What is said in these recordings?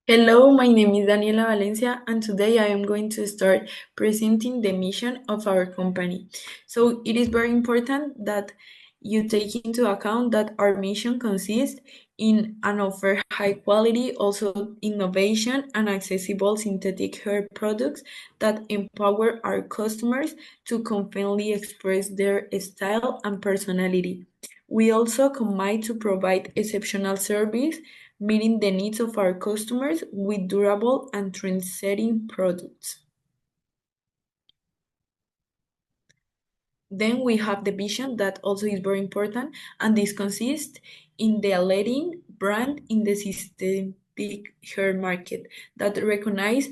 Hello, my name is Daniela Valencia, and today I am going to start presenting the mission of our company. So, it is very important that you take into account that our mission consists in an offer high quality, also innovation and accessible synthetic hair products that empower our customers to confidently express their style and personality. We also commit to provide exceptional service meeting the needs of our customers with durable and trend-setting products. Then we have the vision that also is very important, and this consists in the leading brand in the synthetic hair market that recognize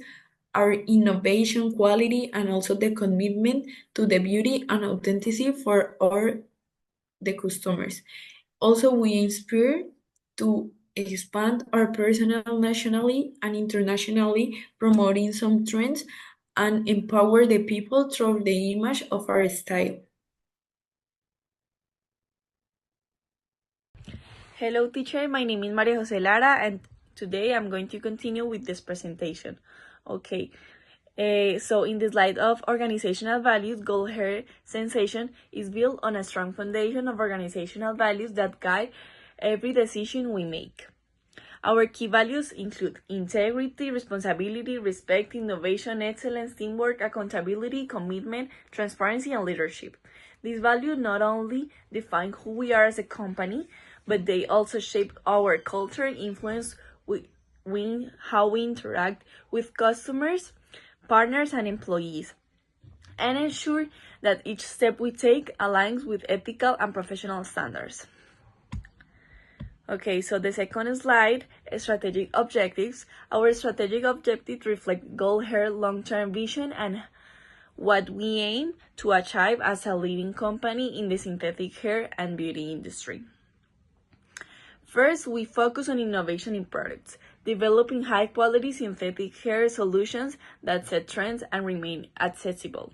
our innovation, quality, and also the commitment to the beauty and authenticity for the customers. Also, we inspire to expand our personnel nationally and internationally, promoting some trends and empower the people through the image of our style. Hello teacher, my name is Maria Jose Lara and today I'm going to continue with this presentation. Okay, so in the slide of organizational values, Gold Hair Sensation is built on a strong foundation of organizational values that guide every decision we make. Our key values include integrity, responsibility, respect, innovation, excellence, teamwork, accountability, commitment, transparency, and leadership. These values not only define who we are as a company, but they also shape our culture, influence how we interact with customers, partners, and employees, and ensure that each step we take aligns with ethical and professional standards. Okay, so the second slide, strategic objectives. Our strategic objectives reflect Gold Hair long-term vision and what we aim to achieve as a leading company in the synthetic hair and beauty industry. First, we focus on innovation in products, developing high-quality synthetic hair solutions that set trends and remain accessible.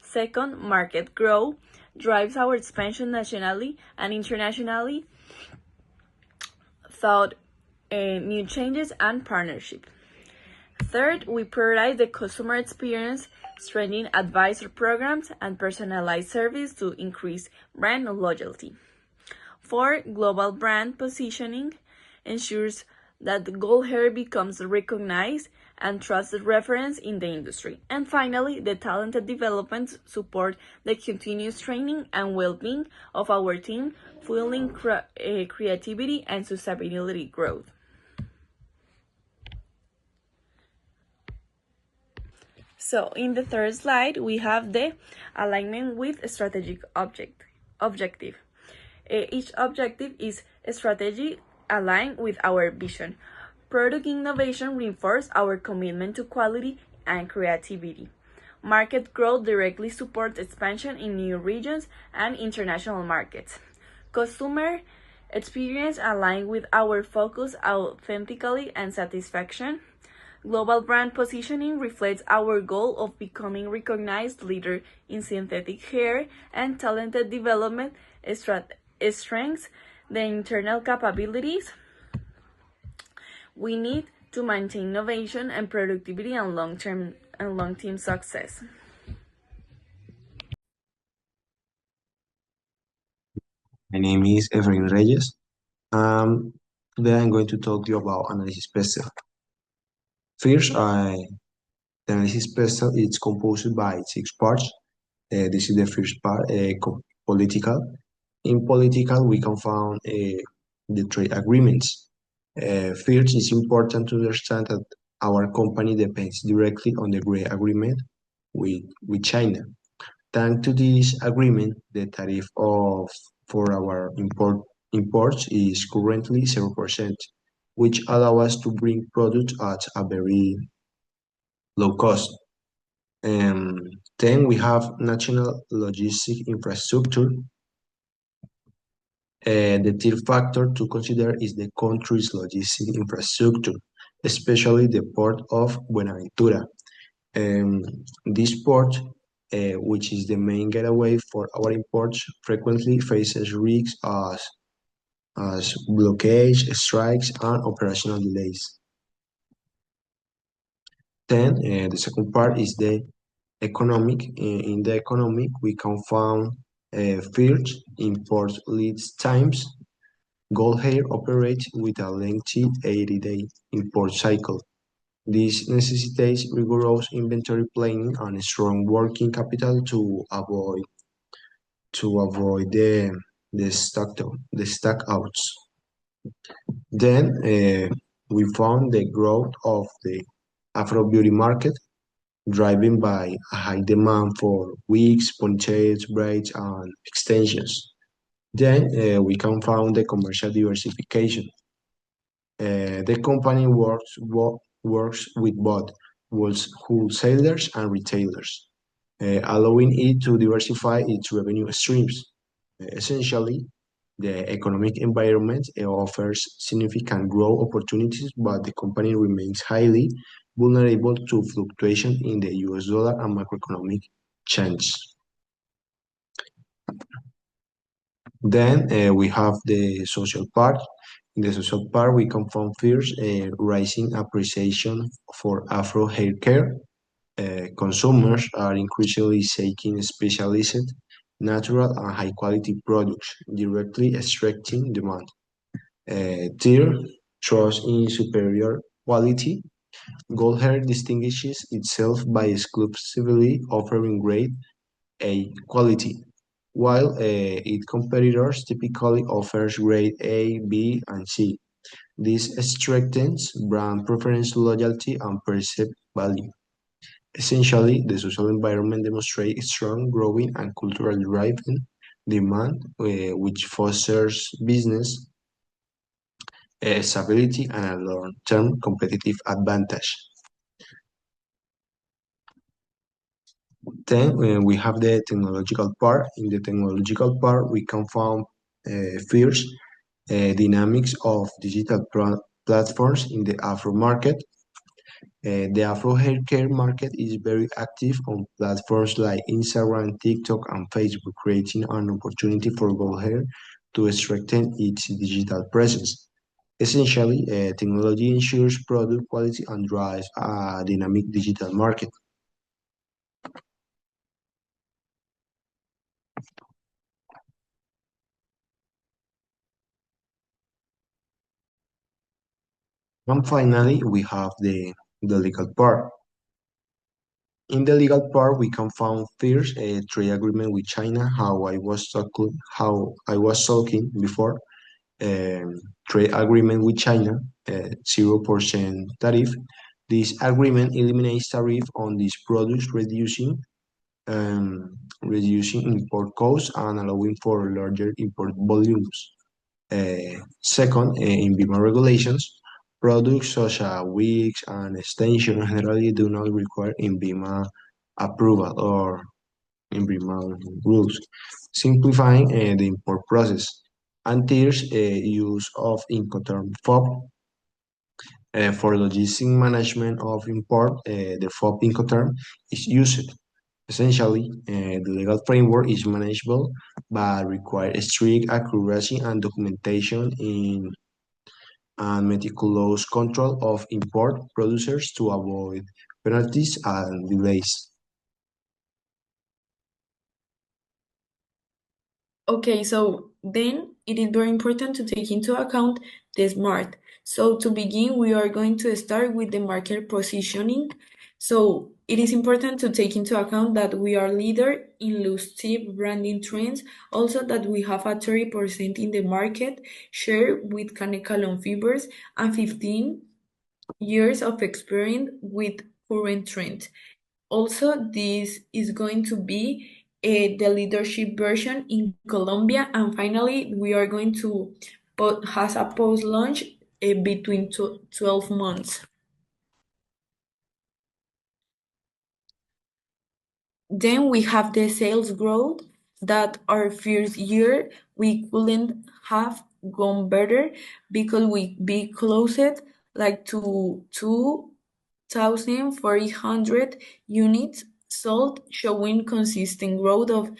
Second, market growth drives our expansion nationally and internationally through new changes and partnership. Third, we prioritize the customer experience, strengthening advisor programs and personalized service to increase brand loyalty. Fourth, global brand positioning ensures that Gold Hair becomes a recognized and trusted reference in the industry. And finally, the talented development support the continuous training and well-being of our team, fueling creativity and sustainability growth. So in the third slide, we have the alignment with strategic objective. Each objective is strategy aligned with our vision. Product innovation reinforces our commitment to quality and creativity. Market growth directly supports expansion in new regions and international markets. Customer experience aligned with our focus, authenticity, and satisfaction. Global brand positioning reflects our goal of becoming recognized leader in synthetic hair, and talented development strengthens the internal capabilities we need to maintain innovation and productivity and long-term success. My name is Efrain Reyes. Today I'm going to talk to you about analysis special. First, the analysis special is composed by 6 parts. This is the first part, political. In political, we can find the trade agreements. First, it's important to understand that our company depends directly on the trade agreement with China. Thanks to this agreement, the tariff for our imports is currently 0%, which allow us to bring products at a very low cost. Then we have national logistic infrastructure. The third factor to consider is the country's logistic infrastructure, especially the port of Buenaventura. This port, which is the main gateway for our imports, frequently faces risks as blockades, strikes, and operational delays. Then the second part is the economic. In the economic, we can find first import lead times. Gold hair operates with a lengthy 80-day import cycle. This necessitates rigorous inventory planning and strong working capital to avoid the stock outs. Then we found the growth of the Afro beauty market, driven by a high demand for wigs, ponytails, braids, and extensions. Then we can find the commercial diversification. The company works with both wholesalers and retailers, allowing it to diversify its revenue streams. Essentially, the economic environment offers significant growth opportunities, but the company remains highly vulnerable to fluctuation in the US dollar and macroeconomic change. Then we have the social part. In the social part, we can find first rising appreciation for Afro hair care. Consumers are increasingly seeking specialized, natural, and high-quality products, directly extracting demand. Tier trust in superior quality. Gold hair distinguishes itself by exclusively offering grade A quality, while its competitors typically offers grade A, B, and C. This strengthens brand preference, loyalty, and perceived value. Essentially, the social environment demonstrates strong, growing, and cultural-driven demand, which fosters business stability and a long-term competitive advantage. Then we have the technological part. In the technological part, we can find first dynamics of digital platforms in the Afro market. The Afro hair care market is very active on platforms like Instagram, TikTok, and Facebook, creating an opportunity for Gold Hair to strengthen its digital presence. Essentially, technology ensures product quality and drives a dynamic digital market. And finally, we have the legal part. In the legal part, we can find first a trade agreement with China, how I was talking before. um, Trade agreement with China, 0% tariff. This agreement eliminates tariff on these products, reducing import costs and allowing for larger import volumes. Second, in BIMA regulations, products such as wigs and extensions generally do not require INVIMA approval or INVIMA rules, simplifying the import process. And there's use of Incoterm FOB. For logistic management of import, the FOB Incoterm is used. Essentially, the legal framework is manageable but requires strict accuracy and documentation in and meticulous control of import producers to avoid penalties and delays. Okay, so then it is very important to take into account the SMART. So to begin, we are going to start with the market positioning. So it is important to take into account that we are leader in loose tip branding trends, also that we have a 30% in the market share with Canecalon fibers and 15 years of experience with current trends. Also, this is going to be the leadership version in Colombia. And finally, we are going to has a post launch between 12 months. Then we have the sales growth that our first year we couldn't have gone better because we be closed like to 2,400 units sold, showing consistent growth of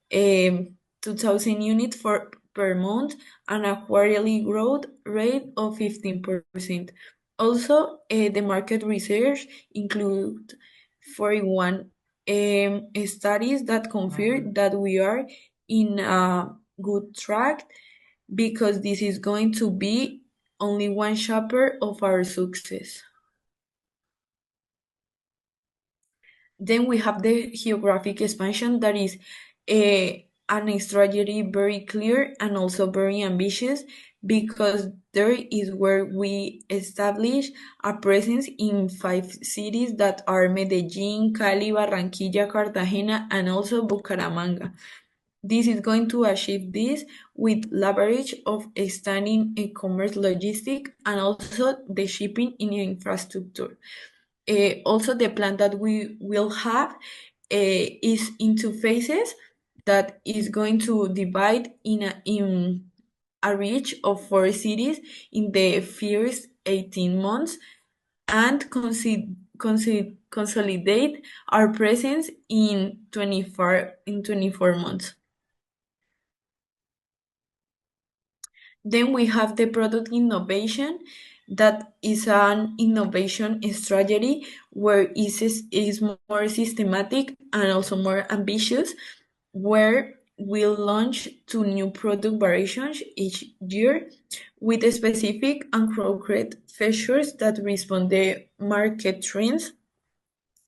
2,000 units per month and a quarterly growth rate of 15%. Also, the market research include 41 studies that confirm that we are in a good track because this is going to be only one chapter of our success. Then we have the geographic expansion that is an strategy very clear and also very ambitious because there is where we establish a presence in 5 cities that are Medellin, Cali, Barranquilla, Cartagena, and also Bucaramanga. This is going to achieve this with leverage of standing e-commerce logistic and also the shipping in infrastructure. Also, the plan that we will have is in 2 phases that is going to divide in a reach of 4 cities in the first 18 months and consolidate our presence in 24 months. Then we have the product innovation that is an innovation strategy where it is more systematic and also more ambitious, where we'll launch 2 new product variations each year with specific and concrete features that respond to market trends.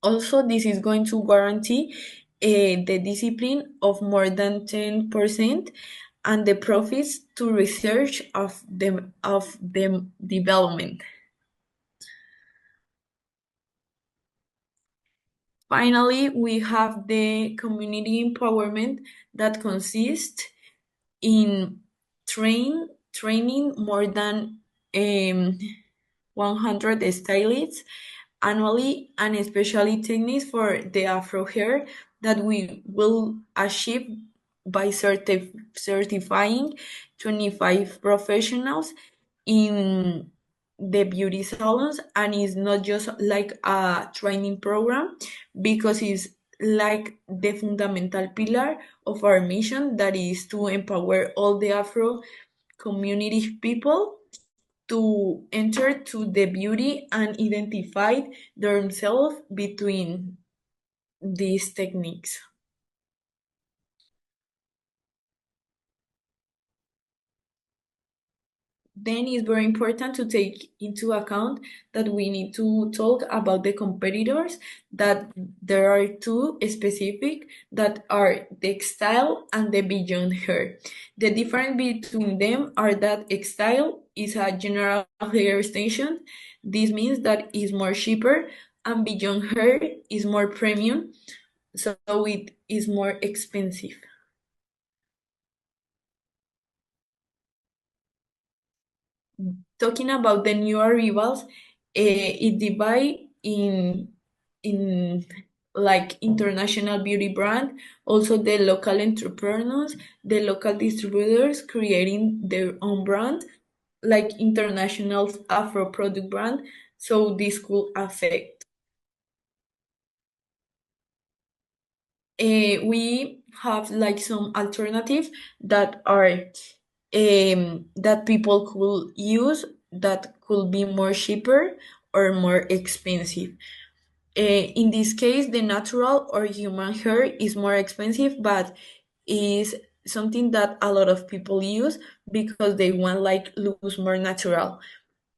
Also, this is going to guarantee the discipline of more than 10% and the profits to research of the development. Finally, we have the community empowerment that consists in training more than 100 stylists annually and especially techniques for the afro hair that we will achieve by certifying 25 professionals in the beauty salons, and it's not just like a training program because it's like the fundamental pillar of our mission that is to empower all the afro community people to enter to the beauty and identify themselves between these techniques. Then it's very important to take into account that we need to talk about the competitors, that there are 2 specific that are the textile and the beyond hair. The difference between them are that textile is a general hair extension. This means that it's more cheaper, and beyond hair is more premium, so it is more expensive. Talking about the new arrivals, it divide in like international beauty brand, also the local entrepreneurs, the local distributors creating their own brand, like international Afro product brand. So this could affect. We have like some alternatives that are that people could use that could be more cheaper or more expensive. In this case, the natural or human hair is more expensive, but is something that a lot of people use because they want like looks more natural.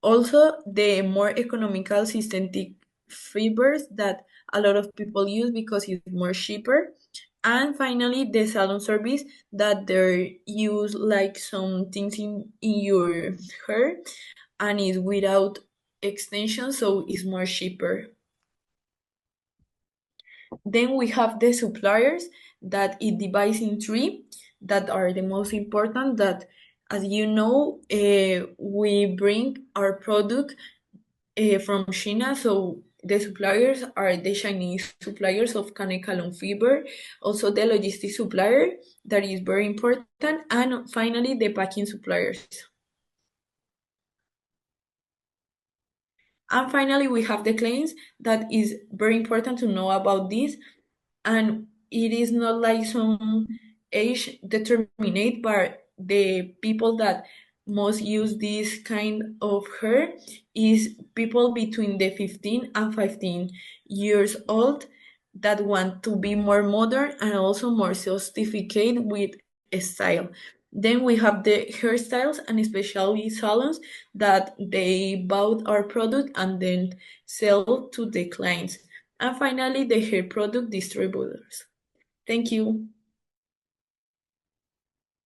Also, the more economical synthetic fibers that a lot of people use because it's more cheaper. And finally, the salon service that they use like some things in your hair and is without extension, so it's more cheaper. Then we have the suppliers that it divides in 3 that are the most important that, as you know, we bring our product from China, so the suppliers are the Chinese suppliers of Canekalon fiber, also the logistic supplier that is very important, and finally the packing suppliers. And finally, we have the claims that is very important to know about this, and it is not like some age determinate, but the people that most use this kind of hair is people between the 15 and 15 years old that want to be more modern and also more sophisticated with style. Then we have the hairstyles and especially salons that they bought our product and then sell to the clients. And finally, the hair product distributors. Thank you.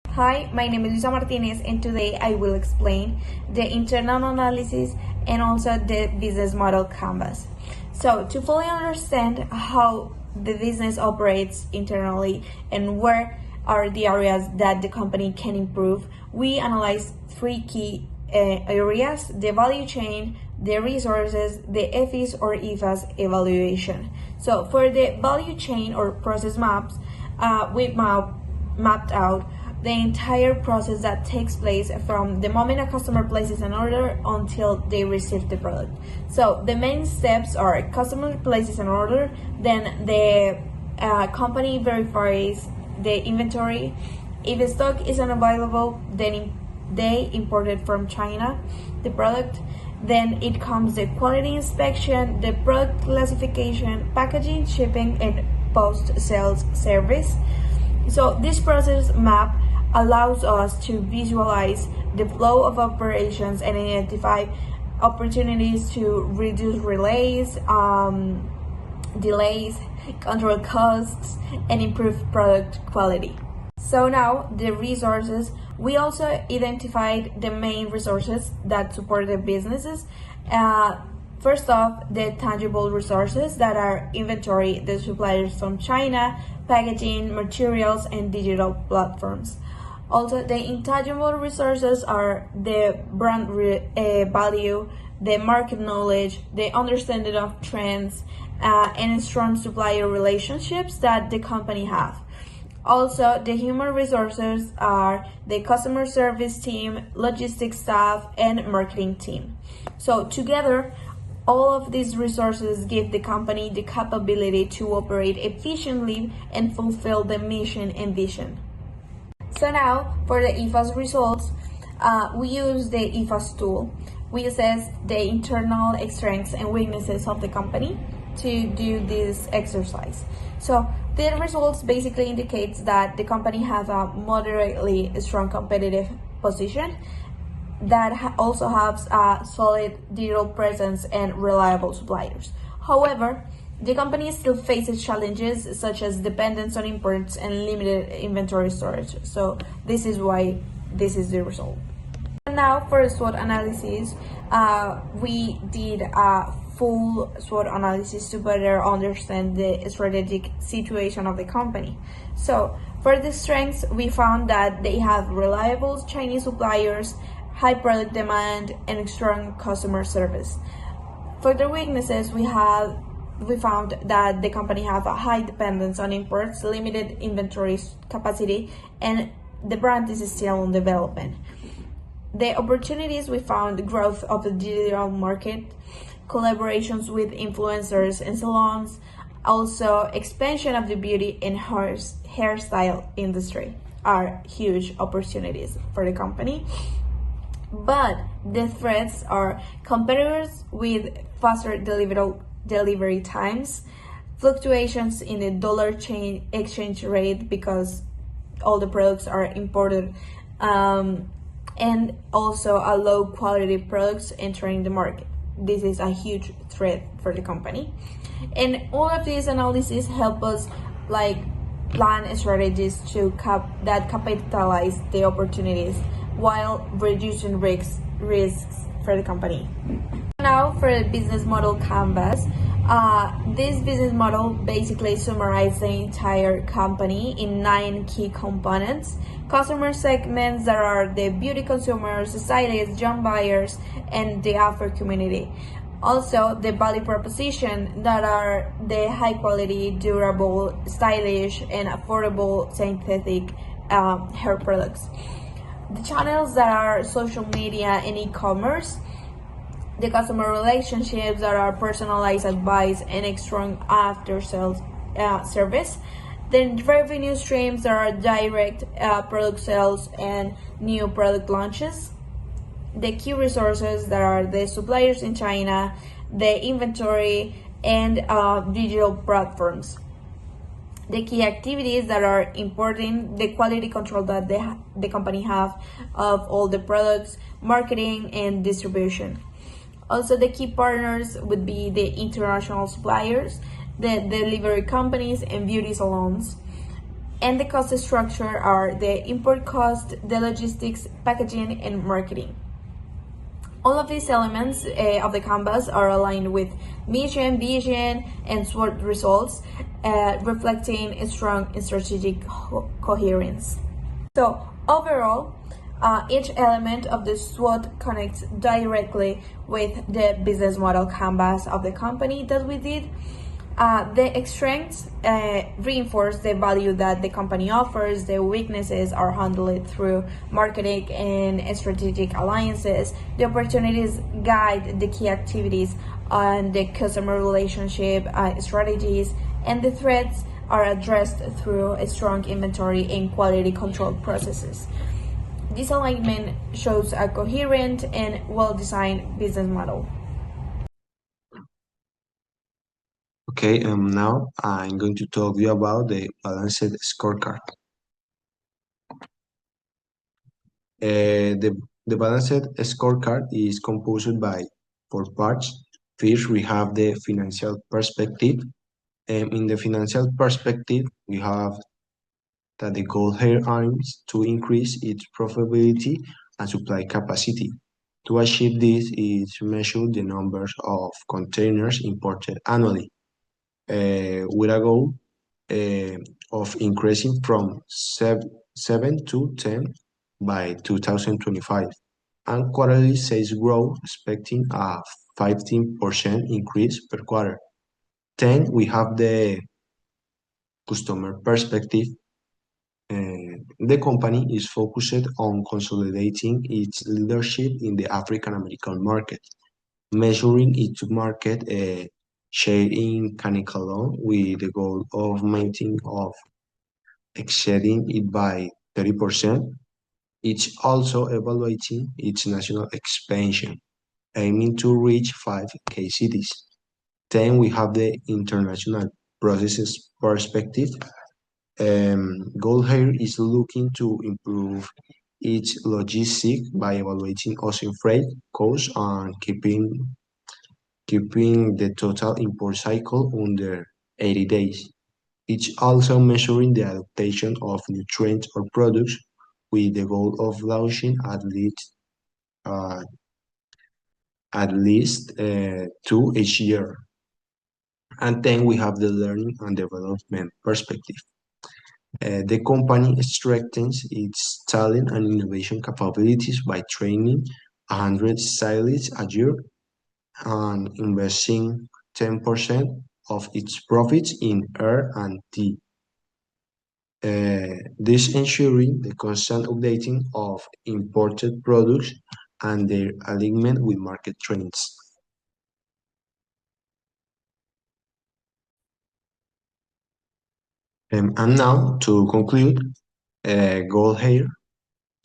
Hi, my name is Luisa Martinez, and today I will explain the internal analysis and also the business model canvas. So, to fully understand how the business operates internally and where are the areas that the company can improve, we analyze three key areas: the value chain, the resources, the FEs or EFAs evaluation. So, for the value chain or process maps, we mapped out the entire process that takes place from the moment a customer places an order until they receive the product. So the main steps are: customer places an order, then the company verifies the inventory. If the stock is unavailable, then they imported from China the product. Then it comes the quality inspection, the product classification, packaging, shipping, and post-sales service. So this process map allows us to visualize the flow of operations and identify opportunities to reduce delays, control costs, and improve product quality. So now the resources, we also identified the main resources that support the businesses. First off, the tangible resources that are inventory, the suppliers from China, packaging, materials, and digital platforms. Also, the intangible resources are the brand value, the market knowledge, the understanding of trends, and strong supplier relationships that the company have. Also, the human resources are the customer service team, logistics staff, and marketing team. So together, all of these resources give the company the capability to operate efficiently and fulfill the mission and vision. So now, for the EFAS results, we use the EFAS tool. We assess the internal strengths and weaknesses of the company to do this exercise. So the results basically indicates that the company has a moderately strong competitive position, that also has a solid digital presence and reliable suppliers. However, the company still faces challenges such as dependence on imports and limited inventory storage. So this is why this is the result. Now for SWOT analysis, we did a full SWOT analysis to better understand the strategic situation of the company. So for the strengths, we found that they have reliable Chinese suppliers, high product demand, and strong customer service. For the weaknesses, we found that the company have a high dependence on imports, limited inventory capacity, and the brand is still in development. The opportunities, we found growth of the digital market, collaborations with influencers and salons, also expansion of the beauty and hairstyle industry are huge opportunities for the company. But the threats are competitors with faster delivery times, fluctuations in the dollar exchange rate because all the products are imported, and also a low quality products entering the market. This is a huge threat for the company. And all of these analyses help us plan strategies to capitalize the opportunities while reducing risks for the company. Now for the business model canvas. This business model basically summarizes the entire company in 9 key components. Customer segments that are the beauty consumers, stylists, young buyers, and the Afro community. Also, the value proposition that are the high quality, durable, stylish, and affordable synthetic hair products. The channels that are social media and e-commerce. The customer relationships that are personalized advice and a strong after-sales service. Then revenue streams that are direct product sales and new product launches. the key resources that are the suppliers in China, the inventory, and digital platforms. The key activities that are important, the quality control that the company have of all the products, marketing, and distribution. Also, the key partners would be the international suppliers, the delivery companies, and beauty salons. And the cost structure are the import cost, the logistics, packaging, and marketing. All of these elements of the canvas are aligned with mission, vision, and SWOT results, reflecting a strong strategic coherence. So overall, each element of the SWOT connects directly with the business model canvas of the company that we did. The strengths reinforce the value that the company offers. The weaknesses are handled through marketing and strategic alliances. The opportunities guide the key activities and the customer relationship strategies, and the threats are addressed through a strong inventory and quality control processes. This alignment shows a coherent and well-designed business model. Okay, now I'm going to talk to you about the balanced scorecard. The balanced scorecard is composed by four parts. First, we have the financial perspective. In the financial perspective, we have that the goal here aims to increase its profitability and supply capacity. To achieve this, it measures the numbers of containers imported annually, with a goal of increasing from 7 to 10 by 2025, and quarterly sales growth expecting a 15% increase per quarter. Then we have the customer perspective. The company is focused on consolidating its leadership in the African American market, measuring its market share in Canikalon with the goal of maintaining of exceeding it by 30%. It's also evaluating its national expansion, aiming to reach 5 key cities. Then we have the international processes perspective. Goal here is looking to improve its logistics by evaluating ocean freight costs and keeping the total import cycle under 80 days. It's also measuring the adaptation of nutrients or products with the goal of launching at least 2 each year. And then we have the learning and development perspective. The company strengthens its talent and innovation capabilities by training 100 stylists a year and investing 10% of its profits in R&D. This ensuring the constant updating of imported products and their alignment with market trends. And now, to conclude, Gold Hair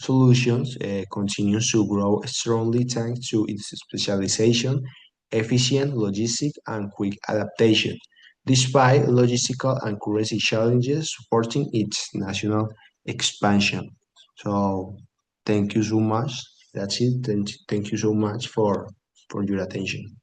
Solutions continues to grow strongly thanks to its specialization, efficient logistics, and quick adaptation, despite logistical and currency challenges supporting its national expansion. So, thank you so much. That's it. Thank you so much for your attention.